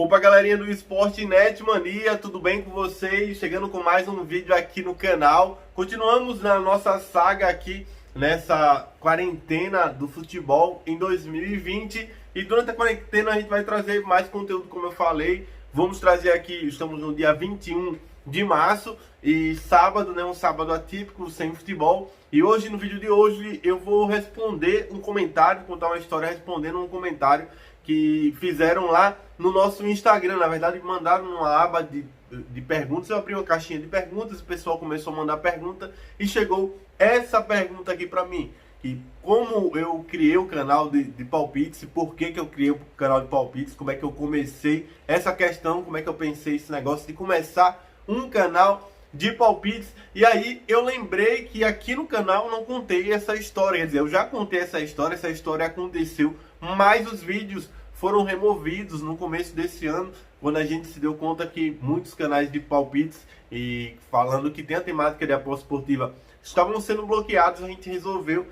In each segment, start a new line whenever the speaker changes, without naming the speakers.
Opa, galerinha do Esporte Net Mania, tudo bem com vocês? Chegando com mais um vídeo aqui no canal. Continuamos na nossa saga aqui nessa quarentena do futebol em 2020. E durante a quarentena a gente vai trazer mais conteúdo, como eu falei. Vamos trazer aqui, estamos no dia 21 de março e sábado, né? Um sábado atípico, sem futebol. E hoje, no vídeo de hoje, eu vou responder um comentário, contar uma história respondendo um comentário que fizeram lá no nosso Instagram. Na verdade, mandaram uma aba de perguntas. Eu abri uma caixinha de perguntas, o pessoal começou a mandar pergunta e chegou essa pergunta aqui para mim. E como eu criei o canal de palpites, por que eu criei o canal de palpites, como é que eu comecei essa questão, como é que eu pensei esse negócio de começar um canal de palpites. E aí eu lembrei que aqui no canal não contei essa história, quer dizer, eu já contei essa história aconteceu, mas os vídeos foram removidos no começo desse ano, quando a gente se deu conta que muitos canais de palpites, e falando que tem a temática de aposta esportiva, estavam sendo bloqueados. A gente resolveu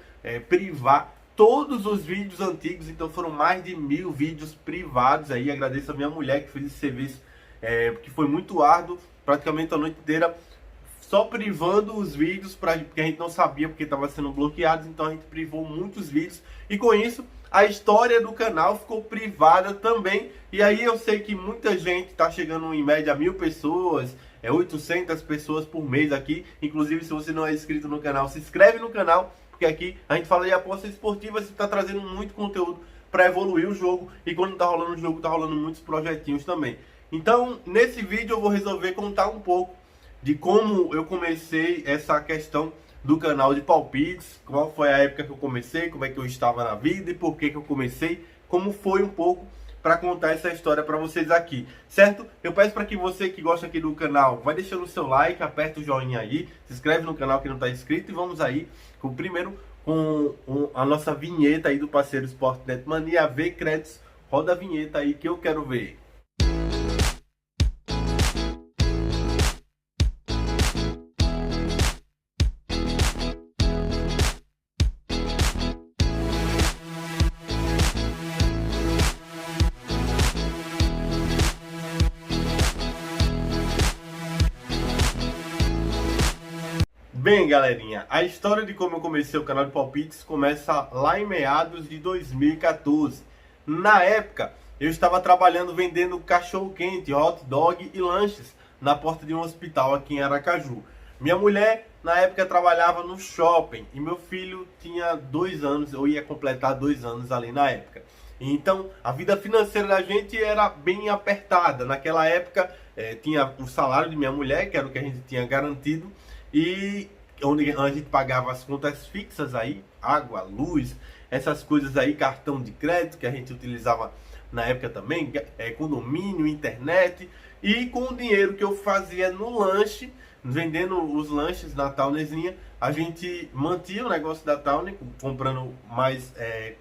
privar todos os vídeos antigos, então foram mais de 1000 vídeos privados aí. Agradeço a minha mulher que fez esse serviço, porque foi muito árduo, praticamente a noite inteira, só privando os vídeos, porque a gente não sabia porque estava sendo bloqueados, então a gente privou muitos vídeos, e com isso a história do canal ficou privada também. E aí eu sei que muita gente está chegando em média a 1000 pessoas, 800 pessoas por mês aqui. Inclusive, se você não é inscrito no canal, se inscreve no canal, porque aqui a gente fala de apostas esportivas e está trazendo muito conteúdo para evoluir o jogo. E quando está rolando o jogo, está rolando muitos projetinhos também. Então, nesse vídeo eu vou resolver contar um pouco de como eu comecei essa questão do canal de palpites, qual foi a época que eu comecei, como é que eu estava na vida e por que eu comecei, como foi um pouco para contar essa história para vocês aqui, certo? Eu peço para que você que gosta aqui do canal, vai deixando o seu like, aperta o joinha aí, se inscreve no canal que não está inscrito, e vamos aí com a nossa vinheta aí do parceiro Sportnet Mania, AV Créditos. Roda a vinheta aí que eu quero ver. Bem, galerinha, a história de como eu comecei o canal de palpites começa lá em meados de 2014. Na época, eu estava trabalhando vendendo cachorro-quente, hot dog e lanches na porta de um hospital aqui em Aracaju. Minha mulher, na época, trabalhava no shopping e meu filho tinha 2 anos, eu ia completar 2 anos ali na época. Então, a vida financeira da gente era bem apertada. Naquela época, tinha o salário de minha mulher, que era o que a gente tinha garantido, e onde a gente pagava as contas fixas aí, água, luz, essas coisas aí, cartão de crédito que a gente utilizava na época também, condomínio, internet, e com o dinheiro que eu fazia no lanche, vendendo os lanches na Townezinha, a gente mantinha o negócio da Towne, comprando mais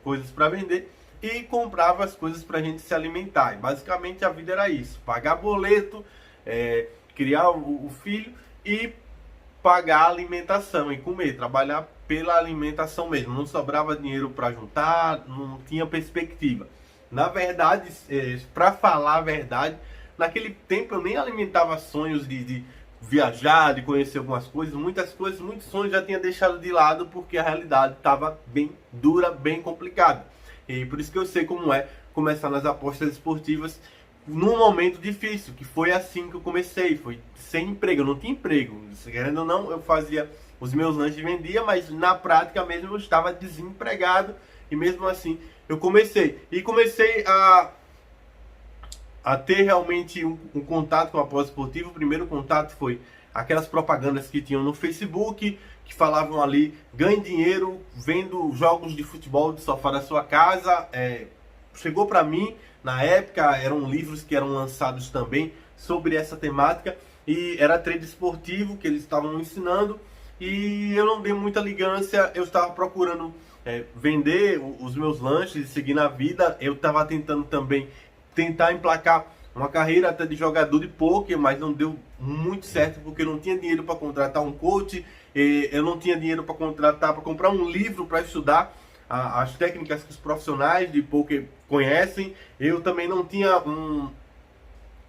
coisas para vender, e comprava as coisas para a gente se alimentar. E basicamente a vida era isso: pagar boleto, criar o filho e pagar a alimentação e comer, trabalhar pela alimentação mesmo. Não sobrava dinheiro para juntar, não tinha perspectiva. Na verdade, para falar a verdade, naquele tempo eu nem alimentava sonhos de viajar, de conhecer algumas coisas, muitos sonhos já tinha deixado de lado, porque a realidade estava bem dura, bem complicada. E por isso que eu sei como é começar nas apostas esportivas num momento difícil, que foi assim que eu comecei, foi sem emprego, eu não tinha emprego, querendo ou não, eu fazia os meus lanches e vendia, mas na prática mesmo eu estava desempregado, e mesmo assim eu comecei a ter realmente um contato com a aposta esportiva. O primeiro contato foi aquelas propagandas que tinham no Facebook, que falavam ali: ganhe dinheiro vendo jogos de futebol do sofá da sua casa. Chegou para mim, na época eram livros que eram lançados também sobre essa temática, e era trade esportivo que eles estavam ensinando, e eu não dei muita ligância. Eu estava procurando vender os meus lanches e seguir na vida. Eu estava tentando também emplacar uma carreira até de jogador de pôquer, mas não deu muito certo, porque eu não tinha dinheiro para contratar um coach, eu não tinha dinheiro para comprar um livro para estudar as técnicas que os profissionais de pôquer conhecem. Eu também não tinha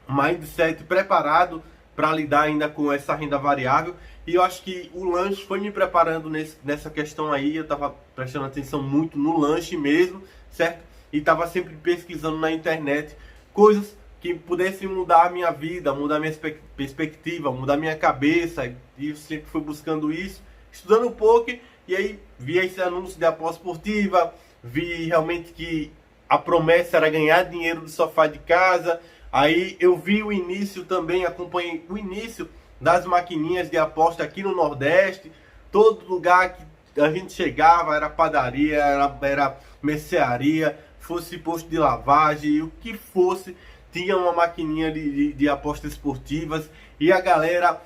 mindset preparado para lidar ainda com essa renda variável. E eu acho que o lanche foi me preparando nessa questão aí. Eu estava prestando atenção muito no lanche mesmo, certo? E estava sempre pesquisando na internet coisas que pudessem mudar a minha vida, mudar a minha perspectiva, mudar a minha cabeça. E eu sempre fui buscando isso, estudando um pouco. E aí vi esse anúncio de aposta esportiva, vi realmente que a promessa era ganhar dinheiro do sofá de casa. Aí eu vi o início também, acompanhei o início das maquininhas de aposta aqui no Nordeste. Todo lugar que a gente chegava era padaria, era mercearia, fosse posto de lavagem, o que fosse, tinha uma maquininha de apostas esportivas. E a galera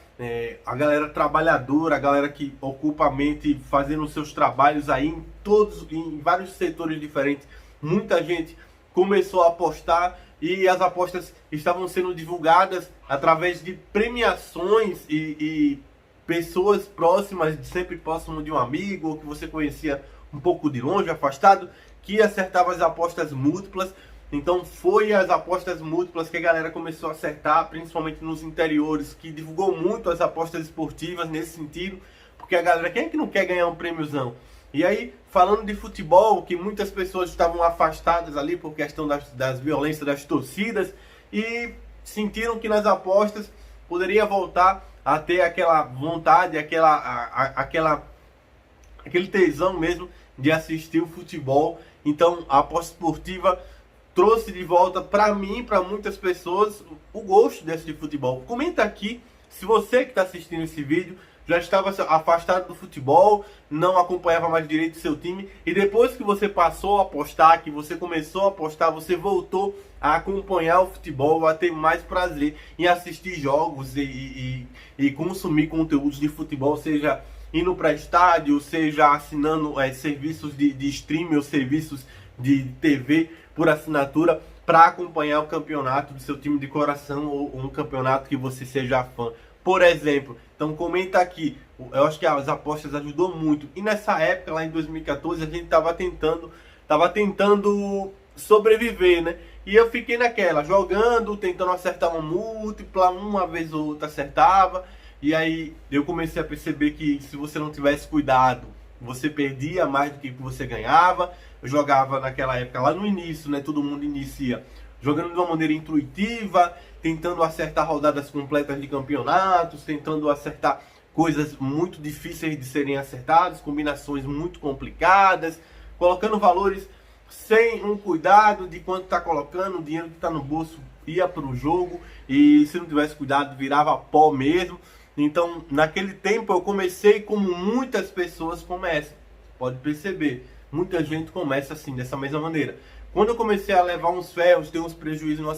trabalhadora, a galera que ocupa a mente fazendo os seus trabalhos aí em vários setores diferentes, muita gente começou a apostar. E as apostas estavam sendo divulgadas através de premiações e pessoas próximas, sempre próximo de um amigo, ou que você conhecia um pouco de longe, afastado, que acertava as apostas múltiplas. Então foi as apostas múltiplas que a galera começou a acertar, principalmente nos interiores, que divulgou muito as apostas esportivas nesse sentido, porque a galera, quem é que não quer ganhar um prêmiozão? E aí, falando de futebol, que muitas pessoas estavam afastadas ali por questão das violências das torcidas e sentiram que nas apostas poderia voltar a ter aquela vontade, aquele tesão mesmo de assistir o futebol. Então, a aposta esportiva trouxe de volta para mim e para muitas pessoas o gosto desse futebol. Comenta aqui se você que está assistindo esse vídeo já estava afastado do futebol, não acompanhava mais direito o seu time, e depois que você passou a apostar, que você começou a apostar, você voltou a acompanhar o futebol, a ter mais prazer em assistir jogos e consumir conteúdos de futebol, seja indo para estádio, seja assinando serviços de streaming ou serviços de TV por assinatura para acompanhar o campeonato do seu time de coração ou um campeonato que você seja fã, por exemplo. Então comenta aqui, eu acho que as apostas ajudou muito. E nessa época, lá em 2014, a gente tava tentando sobreviver, né? E eu fiquei naquela, jogando, tentando acertar uma múltipla, uma vez ou outra acertava. E aí eu comecei a perceber que se você não tivesse cuidado, você perdia mais do que você ganhava. Eu jogava naquela época, lá no início, né? Todo mundo inicia jogando de uma maneira intuitiva, tentando acertar rodadas completas de campeonatos, tentando acertar coisas muito difíceis de serem acertadas, combinações muito complicadas, colocando valores sem um cuidado de quanto está colocando, o dinheiro que está no bolso ia para o jogo, e se não tivesse cuidado virava pó mesmo. Então naquele tempo eu comecei como muitas pessoas começam, pode perceber, muita gente começa assim, dessa mesma maneira. Quando eu comecei a levar uns ferros, ter uns prejuízos numa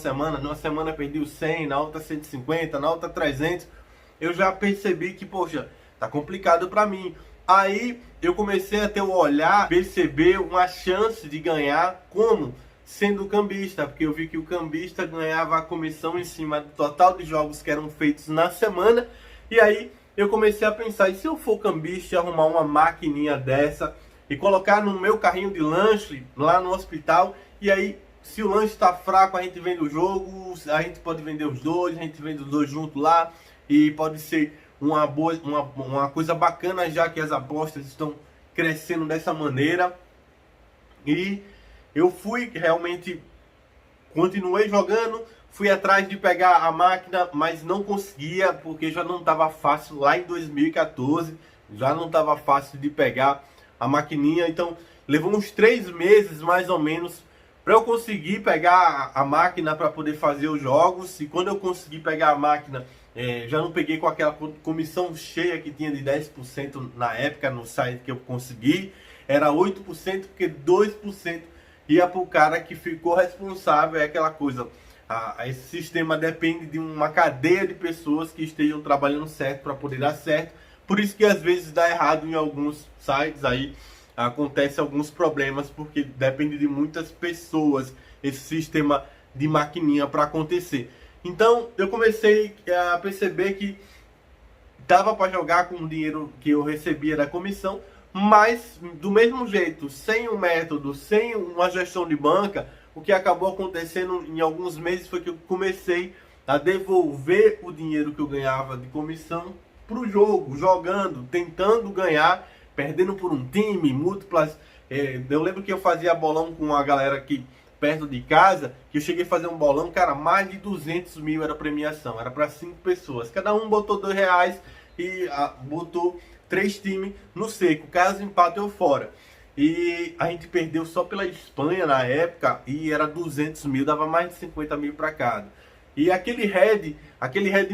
semana perdi os 100, na outra 150, na outra 300, eu já percebi que, poxa, tá complicado para mim. Aí eu comecei a ter o olhar, perceber uma chance de ganhar como? Sendo cambista, porque eu vi que o cambista ganhava a comissão em cima do total de jogos que eram feitos na semana. E aí eu comecei a pensar, e se eu for cambista e arrumar uma maquininha dessa e colocar no meu carrinho de lanche lá no hospital, e aí se o lanche está fraco, a gente vende o jogo, a gente pode vender os dois, a gente vende os dois juntos lá, e pode ser uma coisa bacana, já que as apostas estão crescendo dessa maneira. E eu fui realmente, continuei jogando, fui atrás de pegar a máquina, mas não conseguia, porque já não estava fácil lá em 2014, já não estava fácil de pegar a maquininha. Então levou uns 3 meses mais ou menos para eu conseguir pegar a máquina para poder fazer os jogos. E quando eu consegui pegar a máquina, já não peguei com aquela comissão cheia que tinha de 10% na época no site que eu consegui, era 8%, porque 2% ia para o cara que ficou responsável. É aquela coisa, esse sistema depende de uma cadeia de pessoas que estejam trabalhando certo para poder dar certo. Por isso que às vezes dá errado em alguns sites aí, acontece alguns problemas, porque depende de muitas pessoas esse sistema de maquininha para acontecer. Então eu comecei a perceber que dava para jogar com o dinheiro que eu recebia da comissão, mas do mesmo jeito, sem um método, sem uma gestão de banca. O que acabou acontecendo em alguns meses foi que eu comecei a devolver o dinheiro que eu ganhava de comissão pro jogo, jogando, tentando ganhar, perdendo por um time, múltiplas. Eu lembro que eu fazia bolão com a galera aqui perto de casa, que eu cheguei a fazer um bolão, cara, mais de 200 mil era premiação, era para 5 pessoas, cada um botou R$ 2 e botou 3 times no seco, caso empate ou fora. E a gente perdeu só pela Espanha na época e era 200 mil, dava mais de 50 mil para cada. E aquele head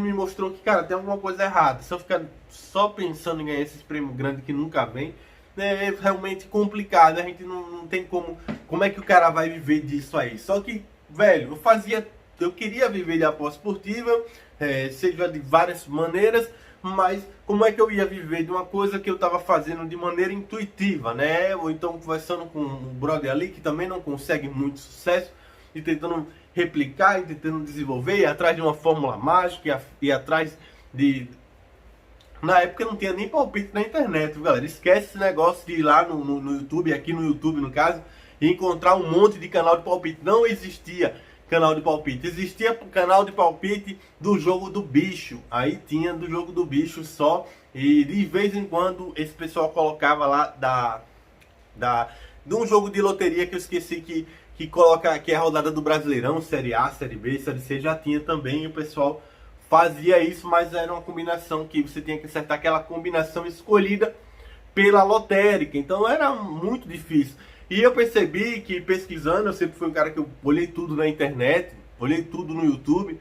me mostrou que, cara, tem alguma coisa errada. Se eu ficar só pensando em ganhar esses prêmios grandes que nunca vem, é realmente complicado. A gente não tem como é que o cara vai viver disso aí. Só que, velho, eu queria viver de aposta esportiva, seja de várias maneiras, mas como é que eu ia viver de uma coisa que eu estava fazendo de maneira intuitiva, né? Ou então conversando com um brother ali que também não consegue muito sucesso e tentando replicar e tentando desenvolver, ir atrás de uma fórmula mágica, ir atrás de... Na época não tinha nem palpite na internet, viu, galera? Esquece esse negócio de ir lá no YouTube, aqui no YouTube no caso, e encontrar um monte de canal de palpite. Não existia canal de palpite, existia canal de palpite do jogo do bicho. Aí tinha do jogo do bicho só, e de vez em quando esse pessoal colocava lá de um jogo de loteria que eu esqueci que coloca, que é a rodada do Brasileirão, Série A, Série B, Série C, já tinha também, e o pessoal fazia isso, mas era uma combinação que você tinha que acertar aquela combinação escolhida pela lotérica, então era muito difícil. E eu percebi que pesquisando, eu sempre fui um cara que eu olhei tudo na internet, olhei tudo no YouTube,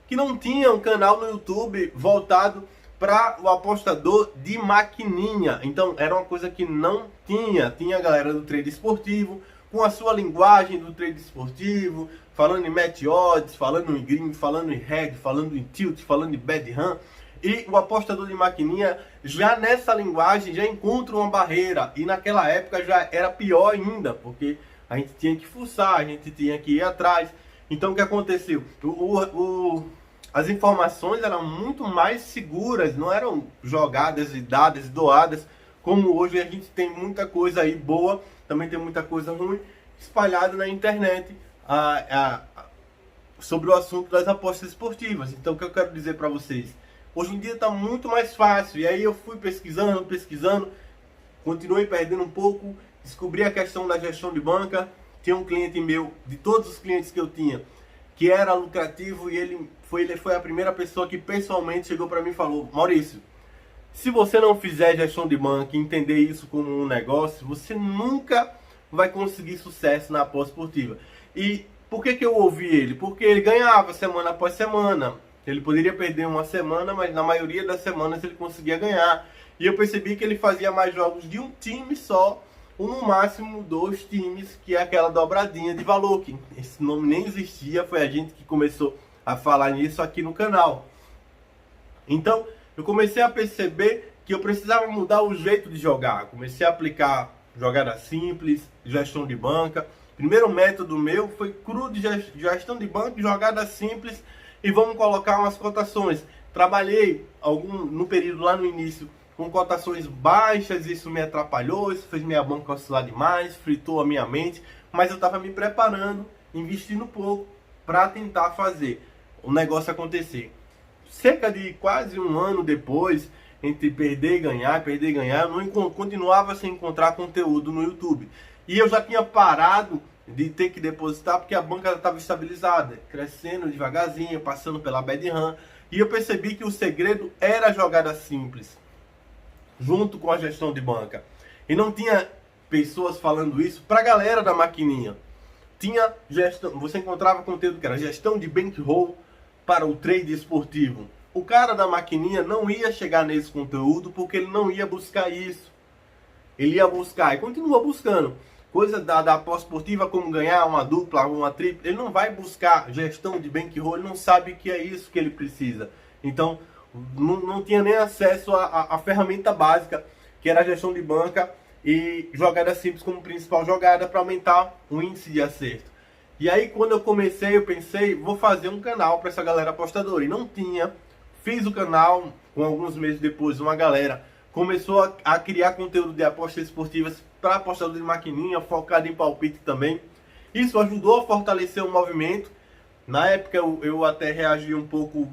que não tinha um canal no YouTube voltado para o apostador de maquininha. Então era uma coisa que não tinha. Tinha a galera do trade esportivo, com a sua linguagem do trade esportivo, falando em match odds, falando em green, falando em head, falando em tilt, falando em bad run. E o apostador de maquininha, já nessa linguagem, já encontra uma barreira. E naquela época já era pior ainda, porque a gente tinha que fuçar, a gente tinha que ir atrás. Então o que aconteceu? As informações eram muito mais seguras, não eram jogadas e dadas e doadas, como hoje a gente tem muita coisa aí boa, também tem muita coisa ruim, espalhada na internet sobre o assunto das apostas esportivas. Então o que eu quero dizer para vocês? Hoje em dia está muito mais fácil, e aí eu fui pesquisando, continuei perdendo um pouco, descobri a questão da gestão de banca. Tinha um cliente meu, de todos os clientes que eu tinha, que era lucrativo, e ele foi a primeira pessoa que pessoalmente chegou para mim e falou: Maurício, se você não fizer gestão de banca e entender isso como um negócio, você nunca vai conseguir sucesso na aposta esportiva. E por que eu ouvi ele? Porque ele ganhava semana após semana. Ele poderia perder uma semana, mas na maioria das semanas ele conseguia ganhar. E eu percebi que ele fazia mais jogos de um time só, ou no máximo 2 times, que é aquela dobradinha de valor, que esse nome nem existia, foi a gente que começou a falar nisso aqui no canal. Então, eu comecei a perceber que eu precisava mudar o jeito de jogar. Comecei a aplicar jogada simples, gestão de banca. Primeiro método meu foi cru de gestão de banca, jogada simples, e vamos colocar umas cotações. Trabalhei no período lá no início com cotações baixas, isso me atrapalhou, isso fez minha banca oscilar demais, fritou a minha mente, mas eu estava me preparando, investindo pouco para tentar fazer o negócio acontecer. Cerca de quase um ano depois, entre perder e ganhar, eu não continuava sem encontrar conteúdo no YouTube. E eu já tinha parado de ter que depositar, porque a banca estava estabilizada, crescendo devagarzinho, passando pela bad run. E eu percebi que o segredo era a jogada simples, junto com a gestão de banca. E não tinha pessoas falando isso para a galera da maquininha. Tinha gestão, você encontrava conteúdo que era gestão de bankroll para o trade esportivo. O cara da maquininha não ia chegar nesse conteúdo porque ele não ia buscar isso. Ele ia buscar e continua buscando coisa da aposta esportiva, como ganhar uma dupla, uma tripla. Ele não vai buscar gestão de bankroll, ele não sabe que é isso que ele precisa. Então, não tinha nem acesso à ferramenta básica, que era a gestão de banca e jogada simples como principal jogada para aumentar o índice de acerto. E aí, quando eu comecei, eu pensei, vou fazer um canal para essa galera apostadora. E não tinha. Fiz o canal, com alguns meses depois, uma galera começou a criar conteúdo de apostas esportivas para apostador de maquininha, focado em palpite também. Isso ajudou a fortalecer o movimento, Na época eu até reagi um pouco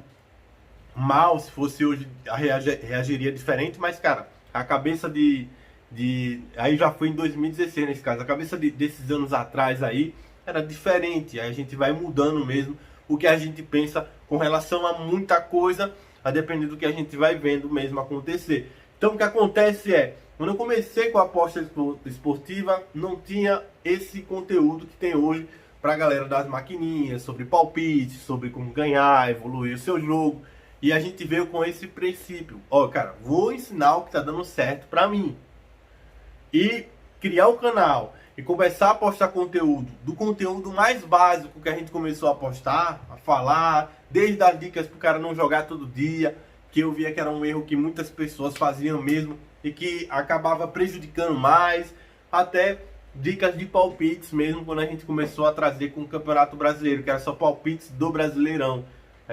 mal, se fosse hoje reagiria diferente, mas cara, a cabeça aí já foi em 2016 nesse caso, a cabeça desses anos atrás aí era diferente, aí a gente vai mudando mesmo o que a gente pensa com relação a muita coisa, a depender do que a gente vai vendo mesmo acontecer. Então o que acontece é, quando eu comecei com a aposta esportiva, não tinha esse conteúdo que tem hoje para a galera das maquininhas, sobre palpite, sobre como ganhar, evoluir o seu jogo. E a gente veio com esse princípio. Ó, cara, vou ensinar o que tá dando certo para mim. E criar o canal e começar a postar conteúdo, do conteúdo mais básico que a gente começou a postar, a falar, desde as dicas pro cara não jogar todo dia, que eu via que era um erro que muitas pessoas faziam mesmo e que acabava prejudicando mais, até dicas de palpites mesmo, quando a gente começou a trazer com o Campeonato Brasileiro, que era só palpites do Brasileirão.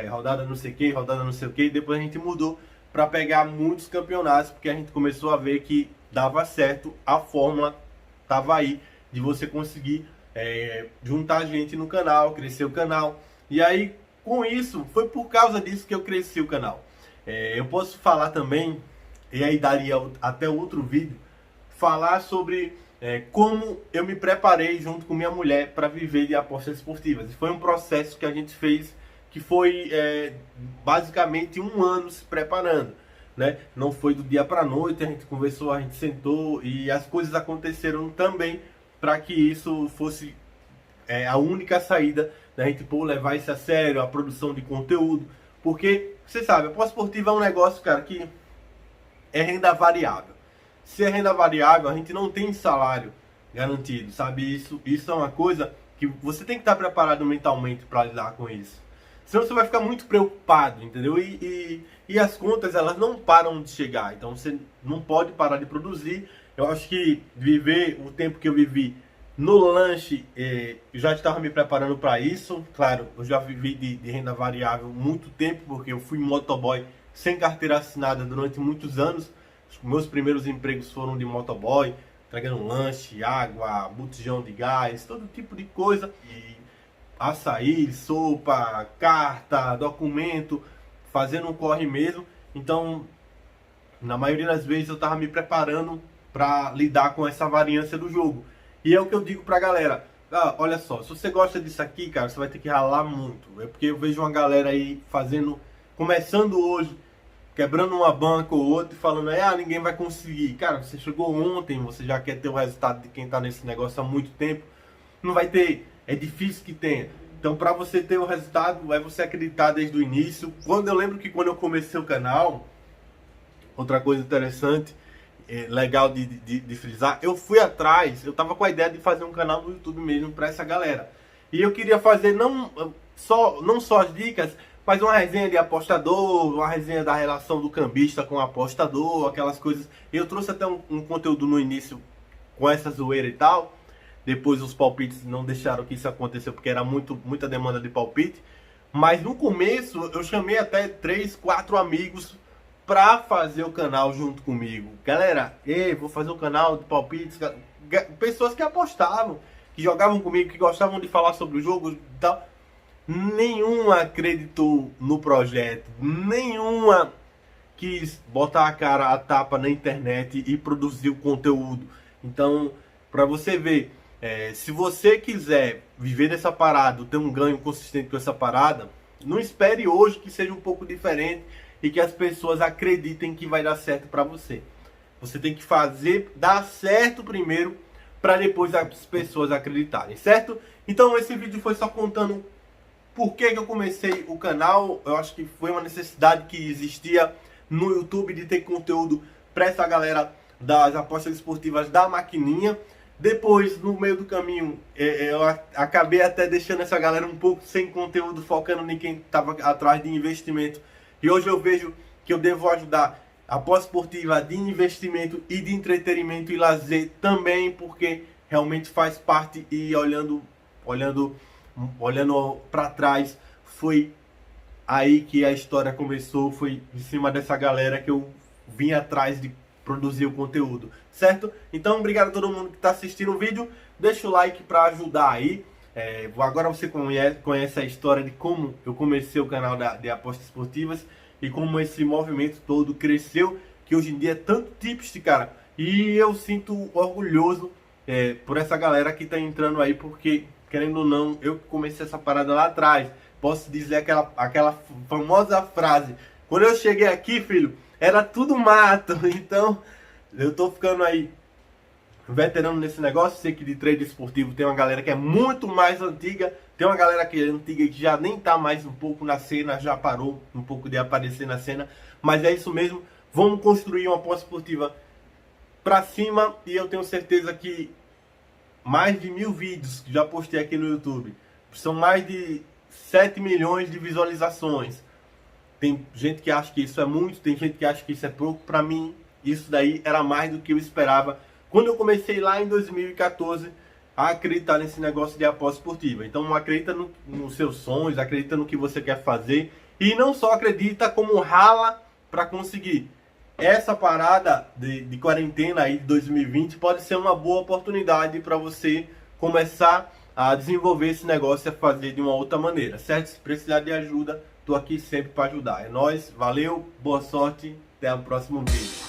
Rodada não sei o que, rodada não sei o que, e depois a gente mudou para pegar muitos campeonatos, porque a gente começou a ver que dava certo, a fórmula tava aí, de você conseguir juntar gente no canal, crescer o canal. E aí, com isso, foi por causa disso que eu cresci o canal. Eu posso falar também, e aí daria até outro vídeo, falar sobre como eu me preparei junto com minha mulher para viver de apostas esportivas. E foi um processo que a gente fez, que foi basicamente 1 ano se preparando, né? Não foi do dia para a noite, a gente conversou, a gente sentou e as coisas aconteceram também para que isso fosse a única saída da gente levar isso a sério, a produção de conteúdo, porque você sabe, a aposta esportiva é um negócio, cara, que é renda variável. Se é renda variável, a gente não tem salário garantido, sabe? Isso é uma coisa que você tem que estar preparado mentalmente para lidar com isso. Senão você vai ficar muito preocupado, entendeu? E as contas, elas não param de chegar. Então você não pode parar de produzir. Eu acho que viver o tempo que eu vivi no lanche, eu já estava me preparando para isso. Claro, eu já vivi de renda variável muito tempo, porque eu fui motoboy sem carteira assinada durante muitos anos. Os meus primeiros empregos foram de motoboy, entregando lanche, água, botijão de gás, todo tipo de coisa. E açaí, sopa, carta, documento, fazendo um corre mesmo. Então, na maioria das vezes eu tava me preparando para lidar com essa variância do jogo. E é o que eu digo pra galera, olha só, se você gosta disso aqui, cara, você vai ter que ralar muito. É porque eu vejo uma galera aí começando hoje, quebrando uma banca ou outra e falando, ninguém vai conseguir. Cara, você chegou ontem, você já quer ter o resultado de quem tá nesse negócio há muito tempo. Não vai ter. É difícil que tenha. Então, para você ter o resultado, é você acreditar desde o início. Eu lembro que quando eu comecei o canal, outra coisa interessante, legal de frisar, eu fui atrás, eu tava com a ideia de fazer um canal no YouTube mesmo para essa galera. E eu queria fazer não só as dicas, mas uma resenha de apostador, uma resenha da relação do cambista com o apostador, aquelas coisas. Eu trouxe até um conteúdo no início com essa zoeira e tal. Depois os palpites não deixaram que isso acontecesse, porque era muita demanda de palpite. Mas no começo eu chamei até 3, 4 amigos pra fazer o canal junto comigo. Galera, vou fazer um canal de palpites. Pessoas que apostavam, que jogavam comigo, que gostavam de falar sobre o jogo e tal. Nenhuma acreditou no projeto. Nenhuma quis botar a cara a tapa na internet e produzir o conteúdo. Então, pra você ver, se você quiser viver dessa parada, ter um ganho consistente com essa parada, não espere hoje que seja um pouco diferente e que as pessoas acreditem que vai dar certo para você. Você tem que dar certo primeiro para depois as pessoas acreditarem, certo? Então esse vídeo foi só contando por que eu comecei o canal. Eu acho que foi uma necessidade que existia no YouTube de ter conteúdo para essa galera das apostas esportivas da maquininha. Depois, no meio do caminho, eu acabei até deixando essa galera um pouco sem conteúdo, focando em quem estava atrás de investimento. E hoje eu vejo que eu devo ajudar a aposta esportiva de investimento e de entretenimento e lazer também, porque realmente faz parte. E olhando para trás, foi aí que a história começou, foi em cima dessa galera que eu vim atrás de produzir o conteúdo, certo? Então, obrigado a todo mundo que está assistindo o vídeo. Deixa o like para ajudar aí. Agora você conhece a história de como eu comecei o canal de apostas esportivas e como esse movimento todo cresceu, que hoje em dia é tanto tipster, cara. E eu sinto orgulhoso por essa galera que tá entrando aí, porque, querendo ou não, eu comecei essa parada lá atrás. Posso dizer aquela famosa frase: quando eu cheguei aqui, filho, era tudo mato. Então, eu tô ficando aí veterano nesse negócio. Sei que de trade esportivo tem uma galera que é muito mais antiga, tem uma galera que é antiga e que já nem tá mais um pouco na cena, já parou um pouco de aparecer na cena, mas é isso mesmo. Vamos construir uma aposta esportiva pra cima, e eu tenho certeza que mais de 1000 vídeos que já postei aqui no YouTube, são mais de 7 milhões de visualizações. Tem gente que acha que isso é muito, tem gente que acha que isso é pouco. Pra mim, isso daí era mais do que eu esperava quando eu comecei lá em 2014 a acreditar nesse negócio de aposta esportiva. Então acredita nos seus sonhos, acredita no que você quer fazer, e não só acredita, como rala para conseguir. Essa parada de quarentena aí de 2020 pode ser uma boa oportunidade para você começar a desenvolver esse negócio e a fazer de uma outra maneira, certo? Se precisar de ajuda, tô aqui sempre para ajudar. É nóis, valeu, boa sorte, até o próximo vídeo.